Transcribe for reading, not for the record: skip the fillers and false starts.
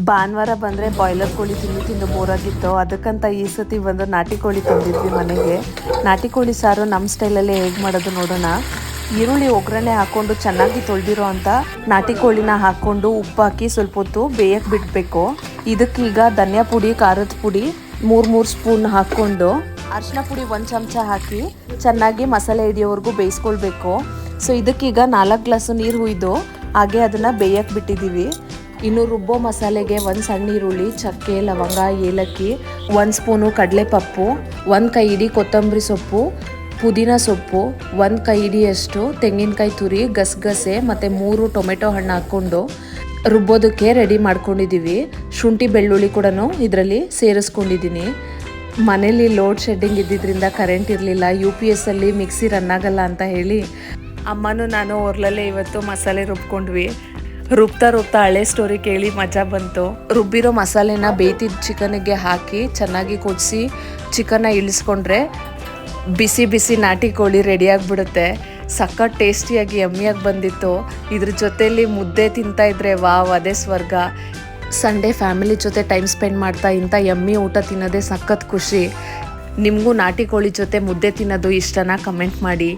ಭಾನುವಾರ ಬಂದರೆ ಬಾಯ್ಲರ್ ಕೋಳಿ ತಿಂದು ತಿಂದು ಬೋರಾಗಿತ್ತು. ಅದಕ್ಕಂತ ಈ ಸತಿ ಬಂದು ನಾಟಿ ಕೋಳಿ ತಂದಿದ್ವಿ ಮನೆಗೆ. ನಾಟಿ ಕೋಳಿ ಸಾರು ನಮ್ಮ ಸ್ಟೈಲಲ್ಲಿ ಹೇಗೆ ಮಾಡೋದು ನೋಡೋಣ. ಈರುಳ್ಳಿ ಒಗ್ಗರಣೆ ಹಾಕ್ಕೊಂಡು ಚೆನ್ನಾಗಿ ತೊಳೆದಿರೋ ಅಂಥ ನಾಟಿ ಕೋಳಿನ ಹಾಕ್ಕೊಂಡು ಉಪ್ಪು ಹಾಕಿ ಸ್ವಲ್ಪ ಹೊತ್ತು ಬೇಯಕ್ಕೆ ಬಿಡಬೇಕು. ಇದಕ್ಕೀಗ ಧನಿಯಾ ಪುಡಿ, ಖಾರದ ಪುಡಿ 3 ಸ್ಪೂನ್ ಹಾಕ್ಕೊಂಡು ಅರಿಶಿನ ಪುಡಿ 1 ಚಮಚ ಹಾಕಿ ಚೆನ್ನಾಗಿ ಮಸಾಲೆ ಹಿಡಿಯೋವರೆಗೂ ಬೇಯಿಸ್ಕೊಳ್ಬೇಕು. ಸೊ ಇದಕ್ಕೀಗ 4 ಗ್ಲಾಸು ನೀರು ಹುಯ್ದು ಹಾಗೆ ಅದನ್ನು ಬೇಯಕ್ಕೆ ಬಿಟ್ಟಿದ್ದೀವಿ. ಇನ್ನು ರುಬ್ಬೋ ಮಸಾಲೆಗೆ 1 ಸಣ್ಣ ಈರುಳ್ಳಿ, ಚಕ್ಕೆ, ಲವಂಗ, ಏಲಕ್ಕಿ, 1 ಸ್ಪೂನು ಕಡಲೆಪಪ್ಪು, 1 ಕೈ ಹಿಡಿ ಕೊತ್ತಂಬರಿ ಸೊಪ್ಪು, ಪುದೀನ ಸೊಪ್ಪು, 1 ಕೈ ಹಿಡಿಯಷ್ಟು ತೆಂಗಿನಕಾಯಿ ತುರಿ, ಗಸಗಸೆ ಮತ್ತು 3 ಟೊಮೆಟೊ ಹಣ್ಣು ಹಾಕ್ಕೊಂಡು ರುಬ್ಬೋದಕ್ಕೆ ರೆಡಿ ಮಾಡ್ಕೊಂಡಿದ್ದೀವಿ. ಶುಂಠಿ ಬೆಳ್ಳುಳ್ಳಿ ಕೂಡ ಇದರಲ್ಲಿ ಸೇರಿಸ್ಕೊಂಡಿದ್ದೀನಿ. ಮನೇಲಿ ಲೋಡ್ ಶೆಡ್ಡಿಂಗ್ ಇದ್ದಿದ್ದರಿಂದ ಕರೆಂಟ್ ಇರಲಿಲ್ಲ. UPS ಅಲ್ಲಿ ಮಿಕ್ಸಿ ರನ್ ಆಗಲ್ಲ ಅಂತ ಹೇಳಿ ಅಮ್ಮನೂ ನಾನು ಒರ್ಲಲ್ಲೇ ಇವತ್ತು ಮಸಾಲೆ ರುಬ್ಕೊಂಡ್ವಿ. ರುಬ್ತಾ ಹಳೆ ಸ್ಟೋರಿ ಕೇಳಿ ಮಜಾ ಬಂತು. ರುಬ್ಬಿರೋ ಮಸಾಲೆನ ಬೇಯ್ತಿದ್ದ ಚಿಕನ್ಗೆ ಹಾಕಿ ಚೆನ್ನಾಗಿ ಕುದಿಸಿ ಚಿಕನ್ನ ಇಳಿಸ್ಕೊಂಡ್ರೆ ಬಿಸಿ ಬಿಸಿ ನಾಟಿ ಕೋಳಿ ರೆಡಿಯಾಗಿಬಿಡುತ್ತೆ. ಸಖತ್ ಟೇಸ್ಟಿಯಾಗಿ ಯಮ್ಮಿಯಾಗಿ ಬಂದಿತ್ತು. ಇದ್ರ ಜೊತೆಯಲ್ಲಿ ಮುದ್ದೆ ತಿಂತಾ ಇದ್ರೆ ವಾವ್, ಅದೇ ಸ್ವರ್ಗ. ಸಂಡೇ ಫ್ಯಾಮಿಲಿ ಜೊತೆ ಟೈಮ್ ಸ್ಪೆಂಡ್ ಮಾಡ್ತಾ ಇಂಥ ಯಮ್ಮಿ ಊಟ ತಿನ್ನೋದೇ ಸಖತ್ ಖುಷಿ. ನಿಮಗೂ ನಾಟಿ ಕೋಳಿ ಜೊತೆ ಮುದ್ದೆ ತಿನ್ನೋದು ಇಷ್ಟನಾ? ಕಮೆಂಟ್ ಮಾಡಿ.